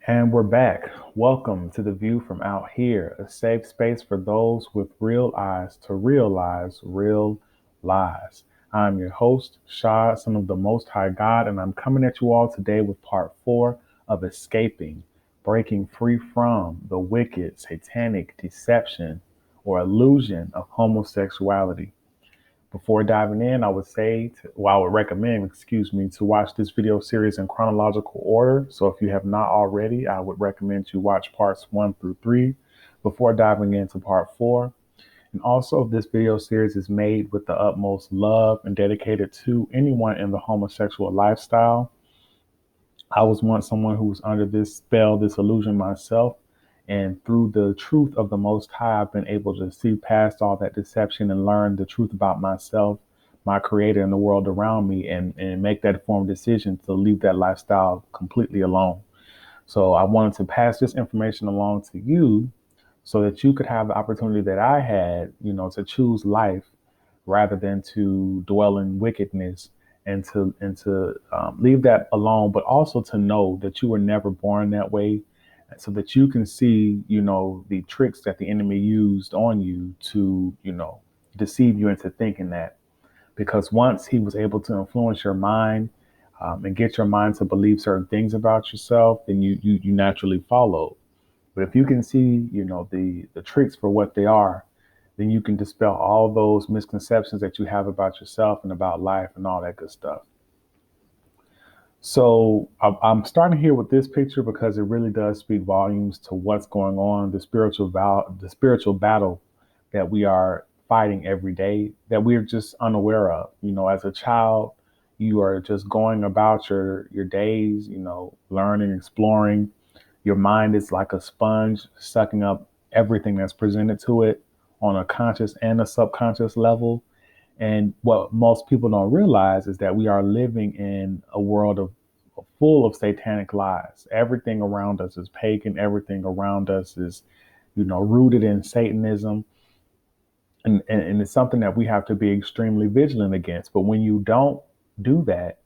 And we're back. Welcome to the View from Out Here, a safe space for those with real eyes to realize real lies. I'm your host, Shad, son of the Most High God, and I'm coming at you all today with part four of escaping, breaking free from the wicked, satanic deception or illusion of homosexuality. Before diving in, I would recommend, to watch this video series in chronological order. So if you have not already, I would recommend you watch parts 1 through 3 before diving into part 4. And also, this video series is made with the utmost love and dedicated to anyone in the homosexual lifestyle. I was once someone who was under this spell, this illusion myself. And through the truth of the Most High, I've been able to see past all that deception and learn the truth about myself, my creator, and the world around me, and make that informed decision to leave that lifestyle completely alone. So I wanted to pass this information along to you so that you could have the opportunity that I had, to choose life rather than to dwell in wickedness and to leave that alone, but also to know that you were never born that way, so that you can see, the tricks that the enemy used on you to, deceive you into thinking that. Because once he was able to influence your mind and get your mind to believe certain things about yourself, then you naturally follow. But if you can see, the tricks for what they are, then you can dispel all those misconceptions that you have about yourself and about life and all that good stuff. So I'm starting here with this picture because it really does speak volumes to what's going on, the spiritual battle that we are fighting every day that we're just unaware of. As a child, you are just going about your days, learning, exploring. Your mind is like a sponge, sucking up everything that's presented to it on a conscious and a subconscious level. And what most people don't realize is that we are living in a world of full of satanic lies. Everything around us is pagan. Everything around us is, rooted in Satanism. And it's something that we have to be extremely vigilant against. But when you don't do that,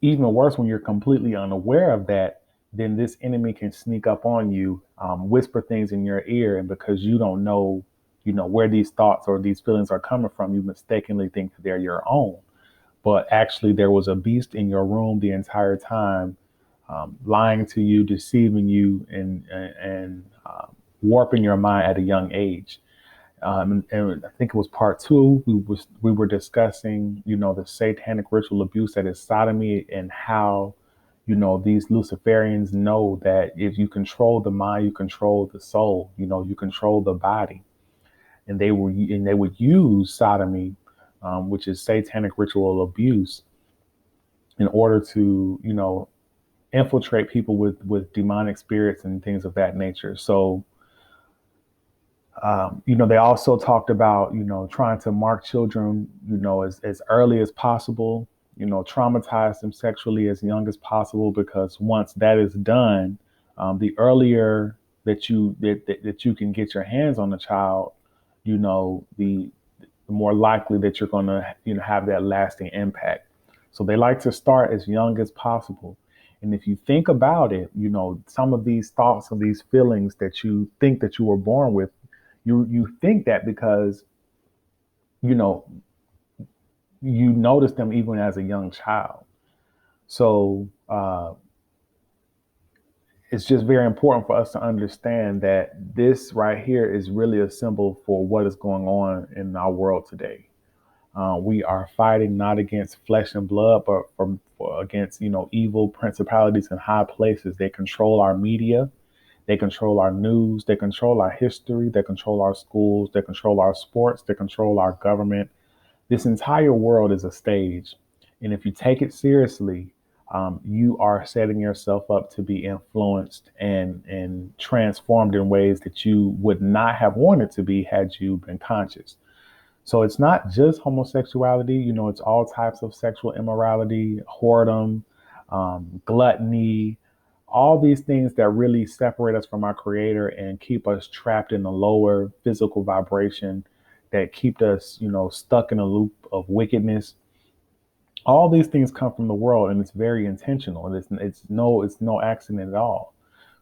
even worse, when you're completely unaware of that, then this enemy can sneak up on you, whisper things in your ear, and because you don't know, where these thoughts or these feelings are coming from, you mistakenly think that they're your own. But actually, there was a beast in your room the entire time, lying to you, deceiving you, and warping your mind at a young age. And I think it was part two. We were discussing, the satanic ritual abuse that is sodomy, and how, these Luciferians know that if you control the mind, you control the soul. You control the body, and they would use sodomy, which is satanic ritual abuse, in order to, infiltrate people with demonic spirits and things of that nature. So they also talked about, trying to mark children, as early as possible, traumatize them sexually as young as possible, because once that is done, the earlier that you can get your hands on the child, the more likely that you're going to, have that lasting impact. So they like to start as young as possible. And if you think about it, some of these thoughts and these feelings that you think that you were born with, you think that because you know you notice them even as a young child. So it's just very important for us to understand that this right here is really a symbol for what is going on in our world today. We are fighting not against flesh and blood, but against, evil principalities in high places. They control our media. They control our news. They control our history. They control our schools. They control our sports. They control our government. This entire world is a stage. And if you take it seriously, you are setting yourself up to be influenced and transformed in ways that you would not have wanted to be had you been conscious. So it's not just homosexuality, it's all types of sexual immorality, whoredom, gluttony, all these things that really separate us from our creator and keep us trapped in a lower physical vibration, that keep us, stuck in a loop of wickedness. All these things come from the world, and it's very intentional, and it's no accident at all.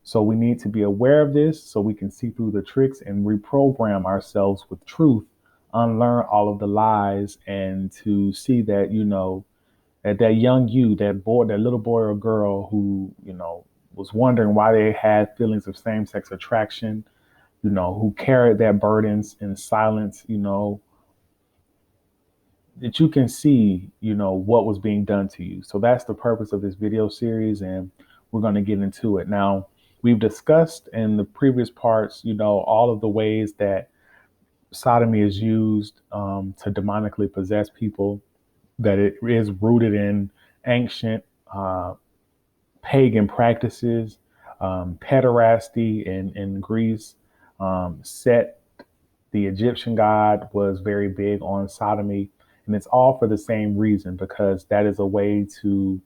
So we need to be aware of this so we can see through the tricks and reprogram ourselves with truth, unlearn all of the lies, and to see that, that young you, that boy, that little boy or girl who, was wondering why they had feelings of same sex attraction, who carried their burdens in silence, that you can see, what was being done to you. So that's the purpose of this video series, and we're going to get into it. Now, we've discussed in the previous parts, all of the ways that sodomy is used to demonically possess people, that it is rooted in ancient pagan practices, pederasty in Greece, Set, the Egyptian god, was very big on sodomy. And it's all for the same reason, because that is a way to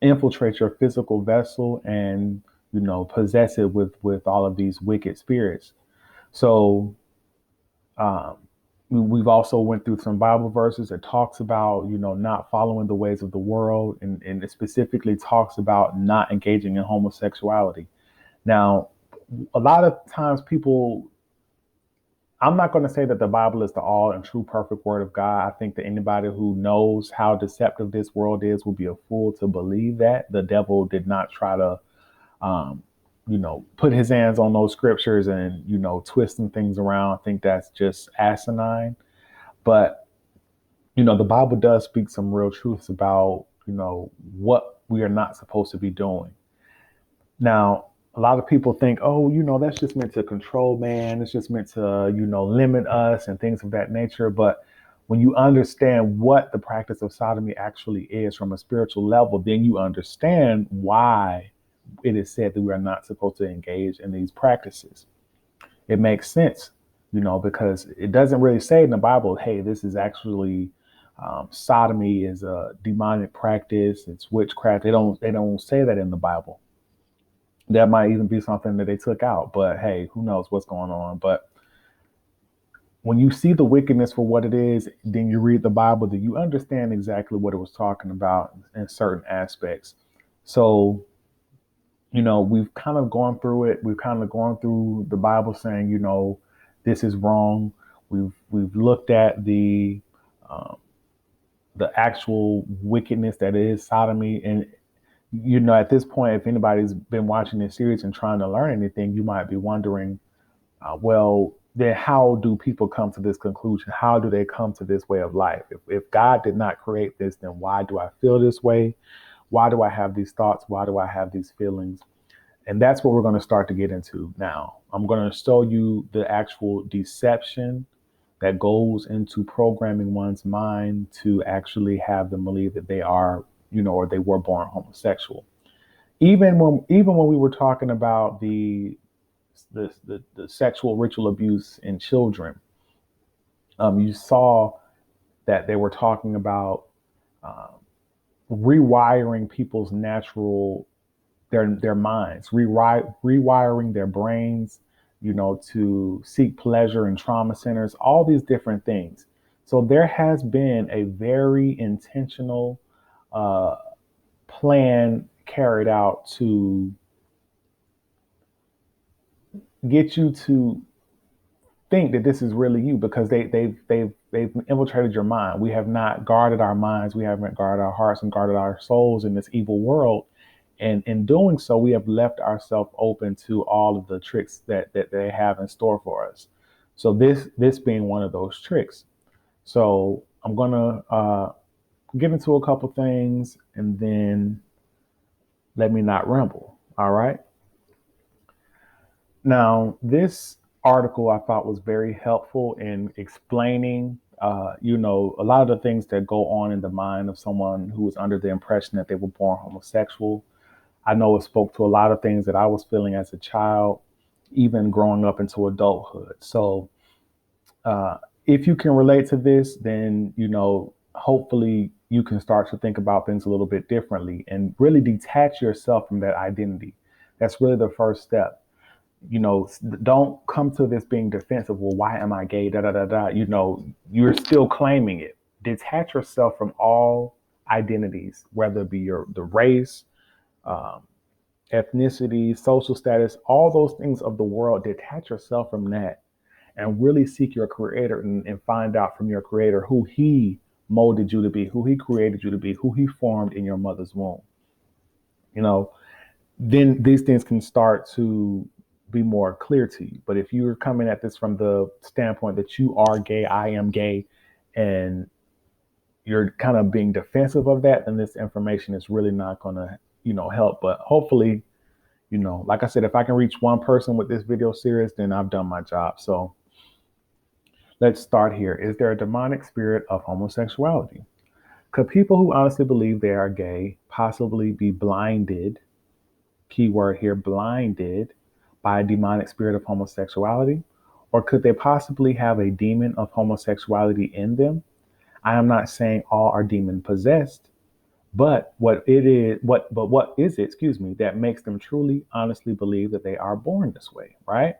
infiltrate your physical vessel and, possess it with all of these wicked spirits. So um, we've also went through some Bible verses that talks about, not following the ways of the world, and it specifically talks about not engaging in homosexuality. Now, a lot of times people, I'm not going to say that the Bible is the all and true perfect word of God. I think that anybody who knows how deceptive this world is will be a fool to believe that the devil did not try to, um, put his hands on those scriptures and, twisting things around. I think that's just asinine. But, the Bible does speak some real truths about, what we are not supposed to be doing. Now, a lot of people think, oh, that's just meant to control man. It's just meant to, limit us and things of that nature. But when you understand what the practice of sodomy actually is from a spiritual level, then you understand why it is said that we are not supposed to engage in these practices. It makes sense, because it doesn't really say in the Bible, hey, this is actually sodomy is a demonic practice. It's witchcraft. They don't say that in the Bible. That might even be something that they took out, but hey, who knows what's going on. But when you see the wickedness for what it is, then you read the Bible, then you understand exactly what it was talking about in certain aspects. So, we've kind of gone through it. We've kind of gone through the Bible saying, this is wrong. We've looked at um, the actual wickedness that is sodomy. And at this point, if anybody's been watching this series and trying to learn anything, you might be wondering, well, then how do people come to this conclusion? How do they come to this way of life? If God did not create this, then why do I feel this way? Why do I have these thoughts? Why do I have these feelings? And that's what we're going to start to get into now. I'm going to show you the actual deception that goes into programming one's mind to actually have them believe that they are, or they were born homosexual. Even when we were talking about the sexual ritual abuse in children, you saw that they were talking about uh, rewiring people's natural their minds, rewiring their brains, to seek pleasure in trauma centers, all these different things. So there has been a very intentional uh, plan carried out to get you to think that this is really you, because they've infiltrated your mind. We have not guarded our minds. We haven't guarded our hearts and guarded our souls in this evil world. And in doing so, we have left ourselves open to all of the tricks that they have in store for us. So this being one of those tricks. So I'm gonna get into a couple things, and then let me not ramble. All right. Now, this article I thought was very helpful in explaining, a lot of the things that go on in the mind of someone who is under the impression that they were born homosexual. I know it spoke to a lot of things that I was feeling as a child, even growing up into adulthood. So, uh, if you can relate to this, then, hopefully you can start to think about things a little bit differently and really detach yourself from that identity. That's really the first step. Don't come to this being defensive. Well, why am I gay? Da da da da. You're still claiming it. Detach yourself from all identities, whether it be the race, um, ethnicity, social status, all those things of the world. Detach yourself from that and really seek your creator and find out from your creator who he molded you to be, who he created you to be, who he formed in your mother's womb. You know, then these things can start to be more clear to you. But if you're coming at this from the standpoint that you are gay, I am gay, and you're kind of being defensive of that, then this information is really not going to, help. But hopefully, like I said, if I can reach one person with this video series, then I've done my job. So let's start here. Is there a demonic spirit of homosexuality? Could people who honestly believe they are gay possibly be blinded, keyword here, blinded, by a demonic spirit of homosexuality? Or could they possibly have a demon of homosexuality in them? I am not saying all are demon possessed, but what is it, that makes them truly, honestly believe that they are born this way, right?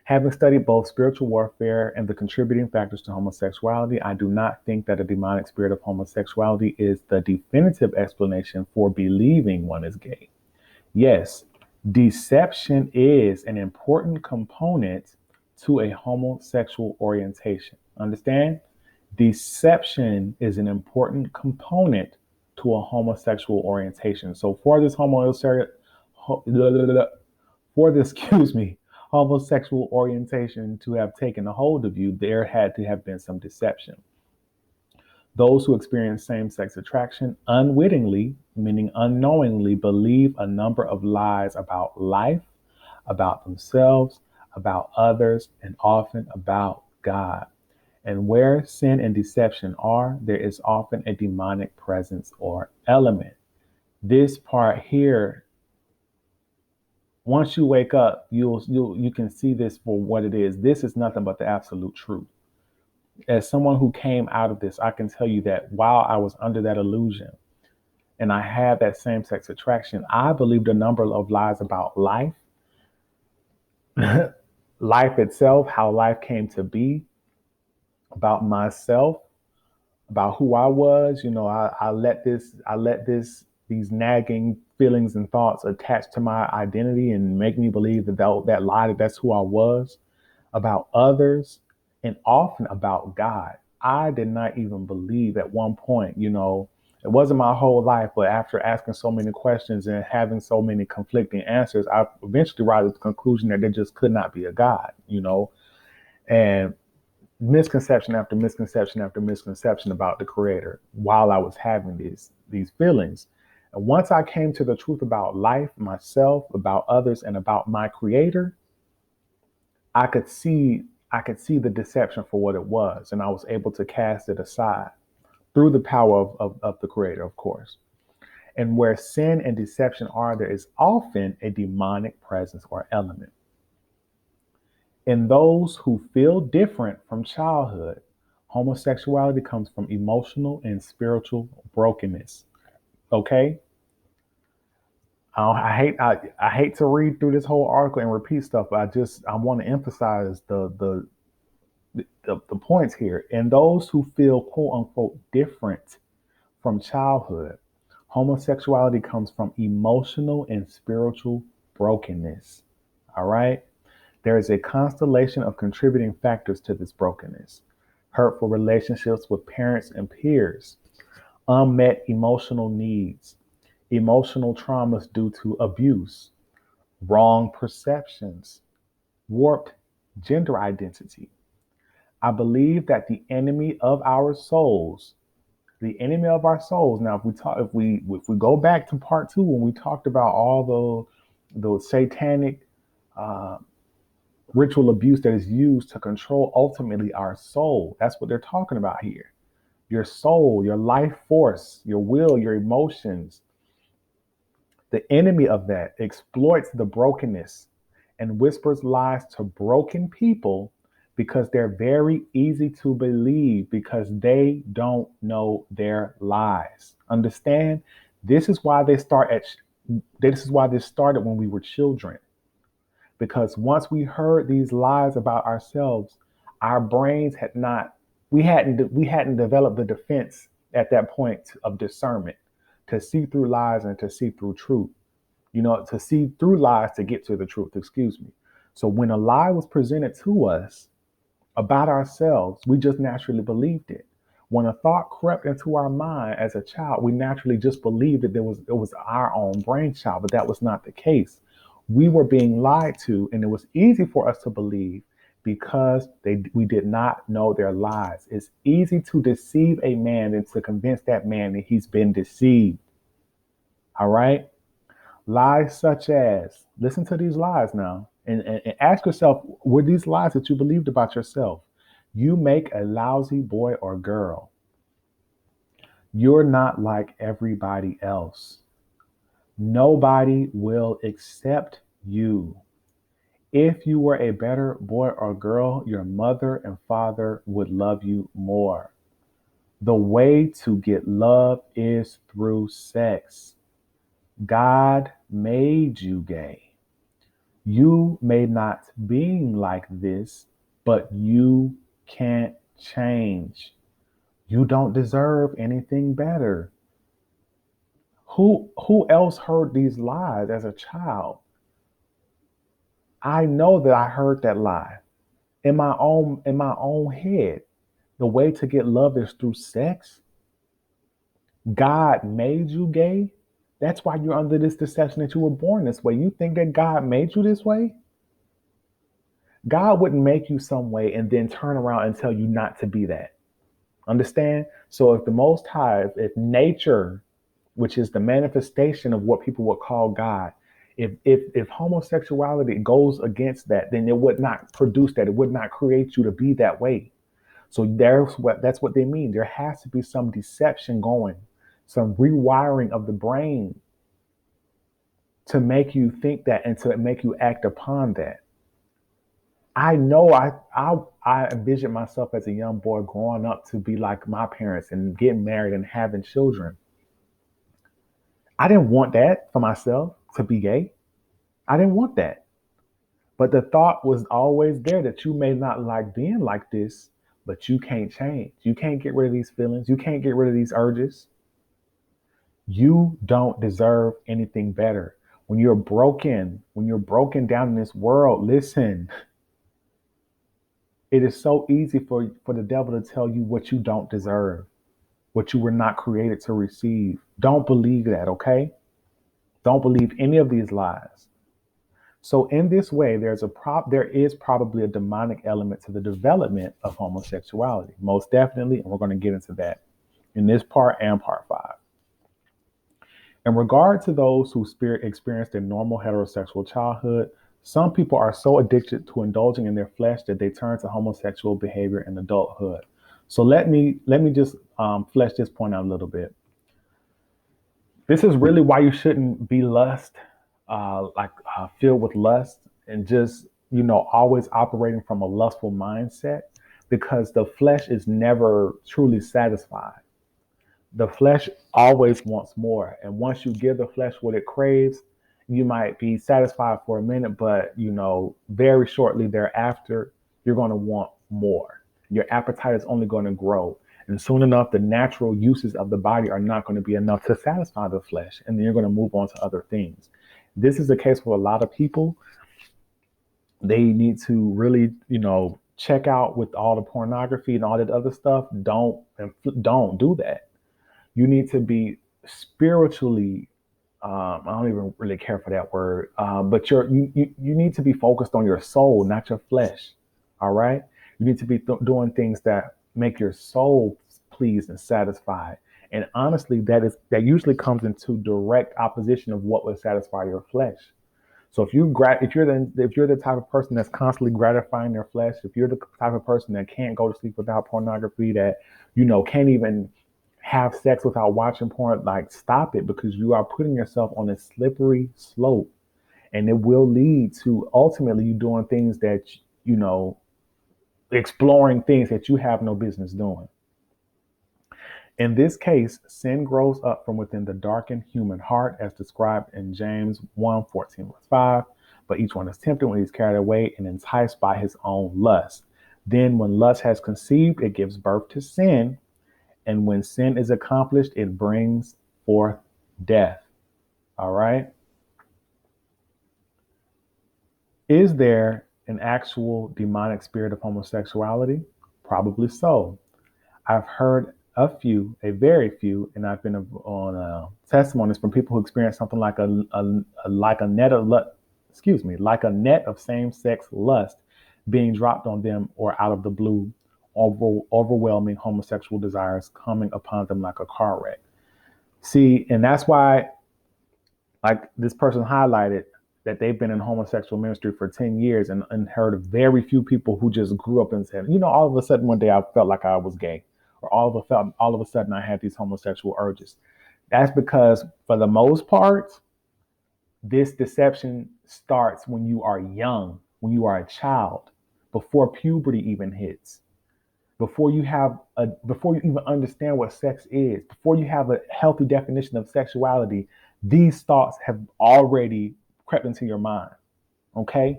Having studied both spiritual warfare and the contributing factors to homosexuality, I do not think that a demonic spirit of homosexuality is the definitive explanation for believing one is gay. Yes, deception is an important component to a homosexual orientation. Understand? Deception is an important component to a homosexual orientation. So for this homosexual orientation to have taken a hold of you, there had to have been some deception. Those who experience same-sex attraction unwittingly, meaning unknowingly, believe a number of lies about life, about themselves, about others, and often about God. And where sin and deception are, there is often a demonic presence or element. This part here, once you wake up, you can see this for what it is. This is nothing but the absolute truth. As someone who came out of this, I can tell you that while I was under that illusion and I had that same-sex attraction, I believed a number of lies about life, life itself, how life came to be, about myself, about who I was. I let these nagging feelings and thoughts attach to my identity and make me believe that lie, that's who I was, about others, and often about God. I did not even believe at one point, it wasn't my whole life, but after asking so many questions and having so many conflicting answers, I eventually arrived at the conclusion that there just could not be a God, and misconception after misconception after misconception about the creator while I was having these feelings. And once I came to the truth about life, myself, about others, and about my creator, I could see the deception for what it was, and I was able to cast it aside through the power of the creator, of course. And where sin and deception are, there is often a demonic presence or element. In those who feel different from childhood, homosexuality comes from emotional and spiritual brokenness. Okay? I hate to read through this whole article and repeat stuff, but I want to emphasize the points here. In those who feel quote unquote different from childhood, homosexuality comes from emotional and spiritual brokenness. All right? There is a constellation of contributing factors to this brokenness: hurtful relationships with parents and peers, unmet emotional needs, emotional traumas due to abuse, wrong perceptions, warped gender identity. I believe that the enemy of our souls. Now, if we go back to part two, when we talked about all the satanic ritual abuse that is used to control ultimately our soul. That's what they're talking about here. Your soul, your life force, your will, your emotions. The enemy of that exploits the brokenness and whispers lies to broken people because they're very easy to believe because they don't know their lies. Understand? This is why this is why this started when we were children. Because once we heard these lies about ourselves, our brains we hadn't developed the defense at that point of discernment to see through lies and to see through truth. to see through lies to get to the truth, excuse me. So when a lie was presented to us about ourselves, we just naturally believed it. When a thought crept into our mind as a child, we naturally just believed that it was our own brainchild, but that was not the case. We were being lied to, and it was easy for us to believe because we did not know their lies. It's easy to deceive a man and to convince that man that he's been deceived. All right? Lies such as, listen to these lies now and ask yourself, were these lies that you believed about yourself? You make a lousy boy or girl. You're not like everybody else. Nobody will accept you. If you were a better boy or girl, your mother and father would love you more. The way to get love is through sex. God made you gay. You may not be like this, but you can't change. You don't deserve anything better. Who else heard these lies as a child? I know that I heard that lie in my own head. The way to get love is through sex. God made you gay. That's why you're under this deception that you were born this way. You think that God made you this way? God wouldn't make you some way and then turn around and tell you not to be that. Understand? So if the Most High, if nature, which is the manifestation of what people would call God, if homosexuality goes against that, then it would not produce that. It would not create you to be that way. So that's what they mean. There has to be some deception going, some rewiring of the brain to make you think that and to make you act upon that. I know I envisioned myself as a young boy growing up to be like my parents and getting married and having children. I didn't want that for myself to be gay. I didn't want that. But the thought was always there that you may not like being like this, but you can't change. You can't get rid of these feelings. You can't get rid of these urges. You don't deserve anything better. When you're broken down in this world, listen, it is so easy for the devil to tell you what you don't deserve, what you were not created to receive. Don't believe that, okay? Don't believe any of these lies. So in this way, there is probably a demonic element to the development of homosexuality, most definitely, and we're going to get into that in this part and part 5. In regard to those who experienced a normal heterosexual childhood, some people are so addicted to indulging in their flesh that they turn to homosexual behavior in adulthood. So let me just flesh this point out a little bit. This is really why you shouldn't be filled with lust and just always operating from a lustful mindset, because the flesh is never truly satisfied. The flesh always wants more. And once you give the flesh what it craves, you might be satisfied for a minute, but very shortly thereafter, you're going to want more. Your appetite is only going to grow. And soon enough, the natural uses of the body are not going to be enough to satisfy the flesh. And then you're going to move on to other things. This is the case for a lot of people. They need to really, check out with all the pornography and all that other stuff. Don't do that. You need to be spiritually, I don't even really care for that word, but you need to be focused on your soul, not your flesh. All right. You need to be doing things that make your soul pleased and satisfied. And honestly, that usually comes into direct opposition of what would satisfy your flesh. So if you're the type of person that's constantly gratifying their flesh, if you're the type of person that can't go to sleep without pornography, that can't even have sex without watching porn, like, stop it, because you are putting yourself on a slippery slope, and it will lead to ultimately you doing things that exploring things that you have no business doing. In this case, sin grows up from within the darkened human heart, as described in James 1:14 verse 5. But each one is tempted when he's carried away and enticed by his own lust. Then when lust has conceived, it gives birth to sin. And when sin is accomplished, it brings forth death. All right. Is there an actual demonic spirit of homosexuality? Probably so. I've heard a very few, and I've been on testimonies from people who experience something like like a net of like a net of same-sex lust being dropped on them, or out of the blue, overwhelming homosexual desires coming upon them like a car wreck. See, and that's why, like this person highlighted, that they've been in homosexual ministry for 10 years, and heard of very few people who just grew up and said, all of a sudden one day I felt like I was gay, or all of a sudden I had these homosexual urges. That's because for the most part, this deception starts when you are young, when you are a child, before puberty even hits, before you even understand what sex is, before you have a healthy definition of sexuality. These thoughts have already crept into your mind. Okay.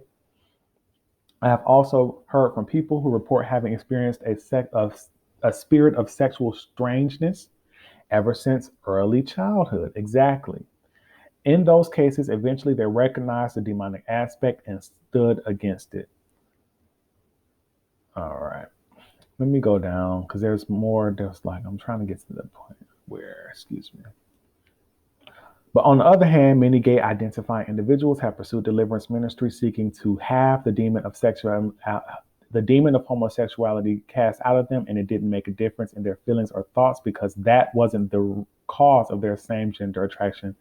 I have also heard from people who report having experienced a spirit of sexual strangeness ever since early childhood. Exactly. In those cases, eventually they recognized the demonic aspect and stood against it. All right. Let me go down because there's more. I'm trying to get to the point where, excuse me. But on the other hand, many gay identifying individuals have pursued deliverance ministry seeking to have the demon of homosexuality cast out of them, and it didn't make a difference in their feelings or thoughts because that wasn't the cause of their same gender attraction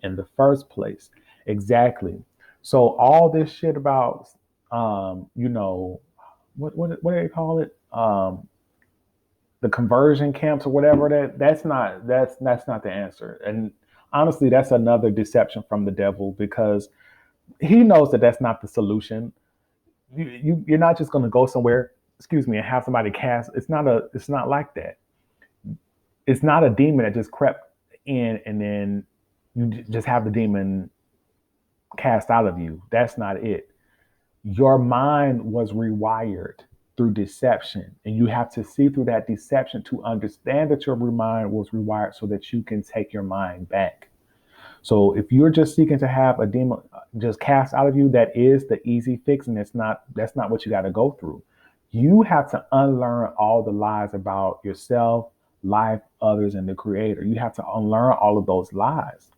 in the first place. Exactly. So all this shit about, what do they call it? The conversion camps or whatever, that's not the answer. And honestly, that's another deception from the devil, because he knows that that's not the solution. You're not just going to go somewhere, excuse me, and have somebody cast. It's not like that. It's not a demon that just crept in and then you just have the demon cast out of you. That's not it. Your mind was rewired through deception, and you have to see through that deception to understand that your mind was rewired so that you can take your mind back. So if you're just seeking to have a demon just cast out of you, that is the easy fix, and that's not what you got to go through. You have to unlearn all the lies about yourself, life, others, and the creator. You have to unlearn all of those lies.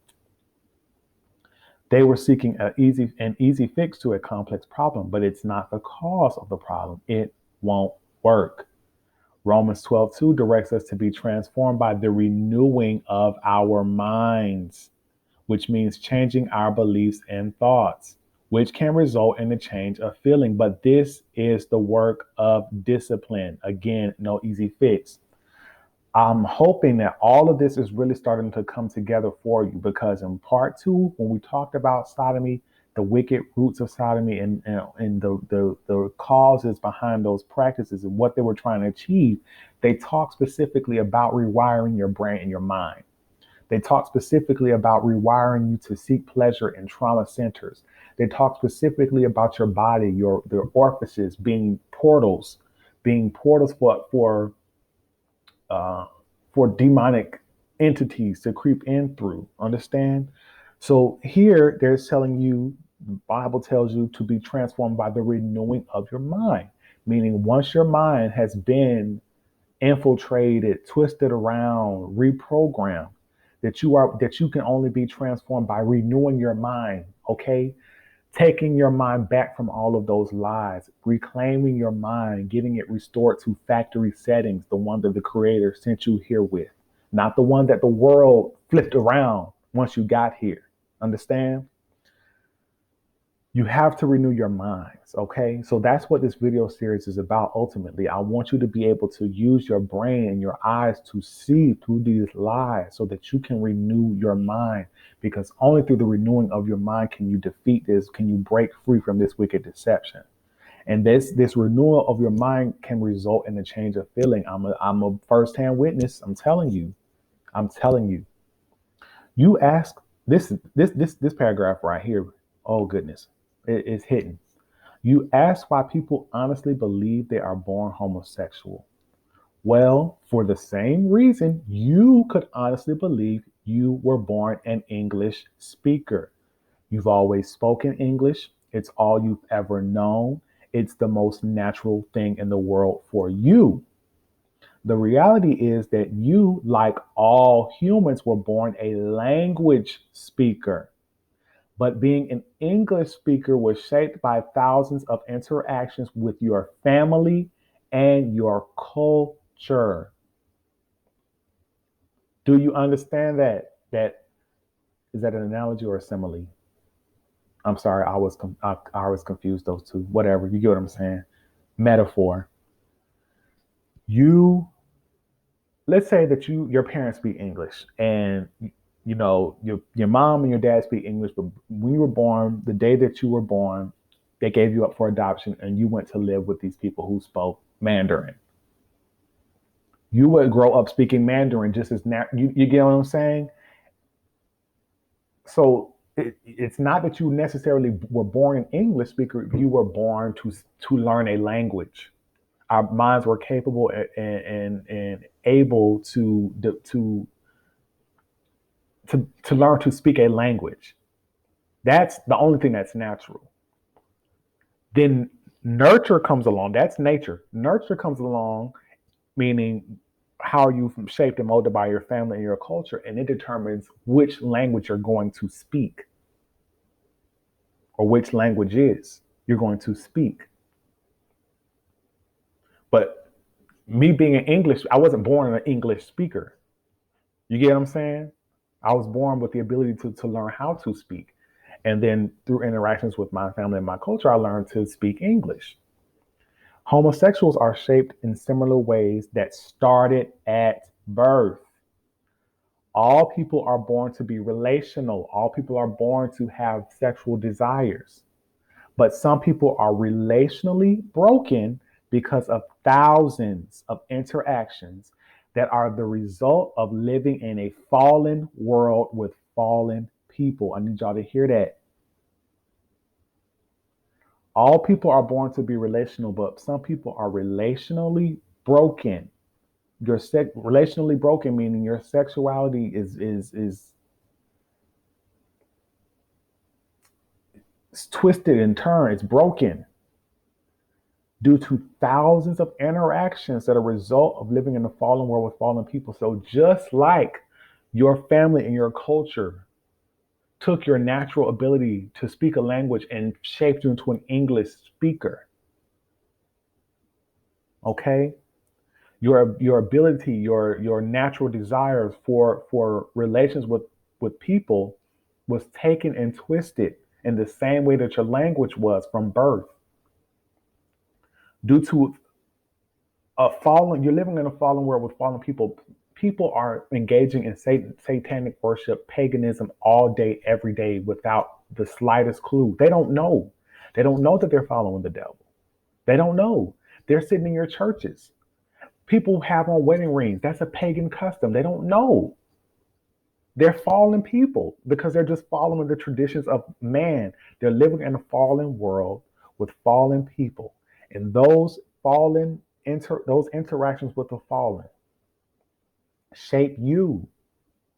They were seeking an easy fix to a complex problem, but it's not the cause of the problem. It won't work. Romans 12:2 directs us to be transformed by the renewing of our minds, which means changing our beliefs and thoughts, which can result in a change of feeling. But this is the work of discipline. Again, no easy fix. I'm hoping that all of this is really starting to come together for you, because in part two, when we talked about sodomy, the wicked roots of sodomy, and the causes behind those practices and what they were trying to achieve, they talk specifically about rewiring your brain and your mind. They talk specifically about rewiring you to seek pleasure in trauma centers. They talk specifically about your body, your orifices being portals uh, for demonic entities to creep in through. Understand? So here they're telling you, the Bible tells you to be transformed by the renewing of your mind. Meaning, once your mind has been infiltrated, twisted around, reprogrammed, that you can only be transformed by renewing your mind. Okay, taking your mind back from all of those lies, reclaiming your mind, getting it restored to factory settings, the one that the creator sent you here with, not the one that the world flipped around once you got here. Understand? You have to renew your minds. Okay, so that's what this video series is about. Ultimately, I want you to be able to use your brain and your eyes to see through these lies so that you can renew your mind, because only through the renewing of your mind can you defeat this, can you break free from this wicked deception. And this renewal of your mind can result in a change of feeling. I'm a first-hand witness. I'm telling you. You ask this paragraph right here. Oh goodness, it's hidden. You ask why people honestly believe they are born homosexual. Well, for the same reason you could honestly believe you were born an English speaker. You've always spoken English. It's all you've ever known. It's the most natural thing in the world for you. The reality is that you, like all humans, were born a language speaker. But being an English speaker was shaped by thousands of interactions with your family and your culture. Do you understand that? That is that an analogy or a simile? I'm sorry, I was confused those two. Whatever, you get what I'm saying. Metaphor. You let's say that your parents speak English and your mom and your dad speak English, but when you were born, the day that you were born, they gave you up for adoption and you went to live with these people who spoke Mandarin. You would grow up speaking Mandarin just as you get what I'm saying? So it's not that you necessarily were born an English speaker, you were born to learn a language. Our minds were capable and able to learn to speak a language. That's the only thing that's natural. Then nurture comes along. That's nature. Nurture comes along, meaning how you shaped and molded by your family and your culture, and it determines which language you're going to speak or which languages you're going to speak. But me being an English, I wasn't born an English speaker. You get what I'm saying? I was born with the ability to learn how to speak. And then through interactions with my family and my culture, I learned to speak English. Homosexuals are shaped in similar ways that started at birth. All people are born to be relational. All people are born to have sexual desires. But some people are relationally broken because of thousands of interactions that are the result of living in a fallen world with fallen people. I need y'all to hear that. All people are born to be relational, but some people are relationally broken. Relationally broken, meaning your sexuality is twisted and turned. It's broken due to thousands of interactions that are a result of living in a fallen world with fallen people. So just like your family and your culture took your natural ability to speak a language and shaped you into an English speaker, okay? Your ability, your natural desires for relations with people was taken and twisted in the same way that your language was from birth. Due to you're living in a fallen world with fallen people. People are engaging in satanic worship, paganism all day, every day without the slightest clue. They don't know. They don't know that they're following the devil. They don't know. They're sitting in your churches. People have on wedding rings. That's a pagan custom. They don't know. They're fallen people because they're just following the traditions of man. They're living in a fallen world with fallen people. And those interactions with the fallen shape you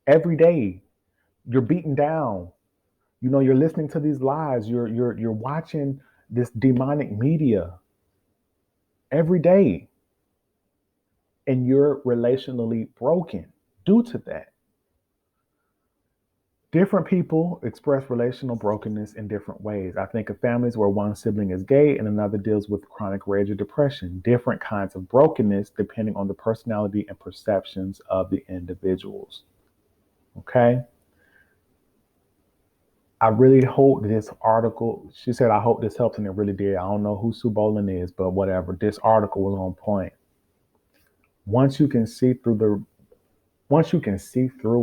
every day. You're beaten down. You're listening to these lies. You're watching this demonic media every day. And you're relationally broken due to that. Different people express relational brokenness in different ways. I think of families where one sibling is gay and another deals with chronic rage or depression. Different kinds of brokenness depending on the personality and perceptions of the individuals. Okay? I really hope this article, she said, I hope this helps, and it really did. I don't know who Sue Bolin is, but whatever. This article was on point. Once you can see through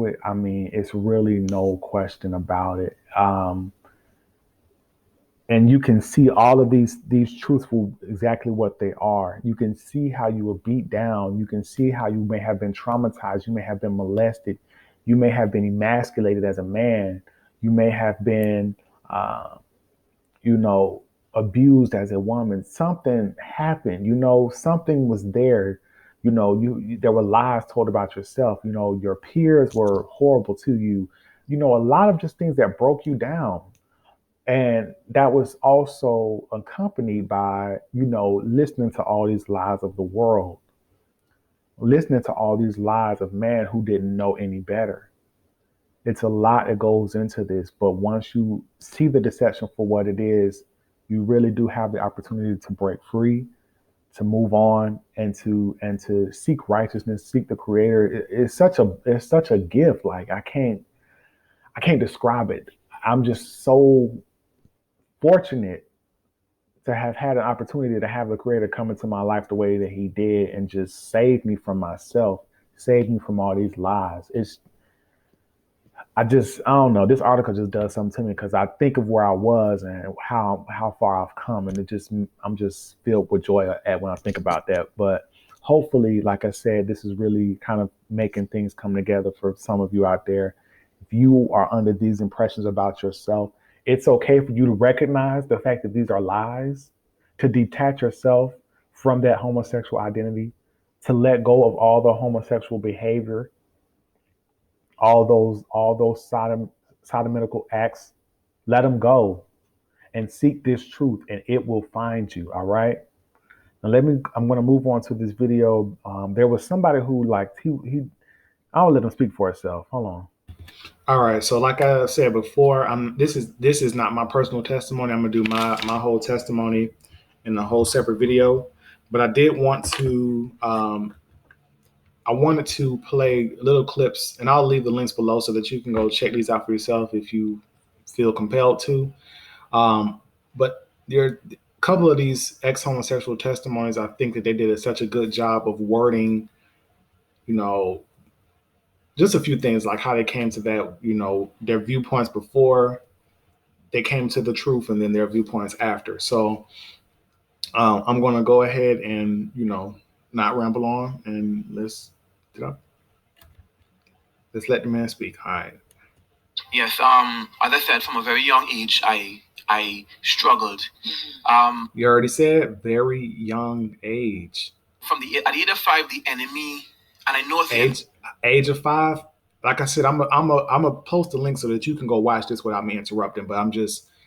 it, I mean, it's really no question about it. And you can see all of these truthful exactly what they are. You can see how you were beat down. You can see how you may have been traumatized. You may have been molested. You may have been emasculated as a man. You may have been, you know, abused as a woman. Something happened. Something was there. There were lies told about yourself. Your peers were horrible to you. A lot of just things that broke you down. And that was also accompanied by, listening to all these lies of the world, listening to all these lies of man who didn't know any better. It's a lot that goes into this, but once you see the deception for what it is, you really do have the opportunity to break free, to move on, and to seek righteousness, seek the Creator. It's such a gift. Like I can't describe it. I'm just so fortunate to have had an opportunity to have the Creator come into my life the way that He did and just save me from myself, save me from all these lies. I don't know. This article just does something to me because I think of where I was and how far I've come, and I'm just filled with joy at when I think about that. But hopefully, like I said, this is really kind of making things come together for some of you out there. If you are under these impressions about yourself, it's okay for you to recognize the fact that these are lies, to detach yourself from that homosexual identity, to let go of all the homosexual behavior, all those sodomitical acts. Let them go and seek this truth, and it will find you. All right. Now I'm going to move on to this video. There was somebody who liked he. I'll let him speak for itself. Hold on. All right. So like I said before, this is not my personal testimony. I'm gonna do my whole testimony in a whole separate video. But I did want to I wanted to play little clips, and I'll leave the links below so that you can go check these out for yourself if you feel compelled to. But there are a couple of these ex-homosexual testimonies. I think that they did such a good job of wording, just a few things like how they came to that, their viewpoints before they came to the truth, and then their viewpoints after. So I'm going to go ahead and, not ramble on, and let's let the man speak. All right. Yes, as I said, from a very young age, I struggled. You already said very young age. From at the age of 5, the enemy, and I know it's age of 5. Like I said, I'm a post a link so that you can go watch this without me interrupting. But I'm just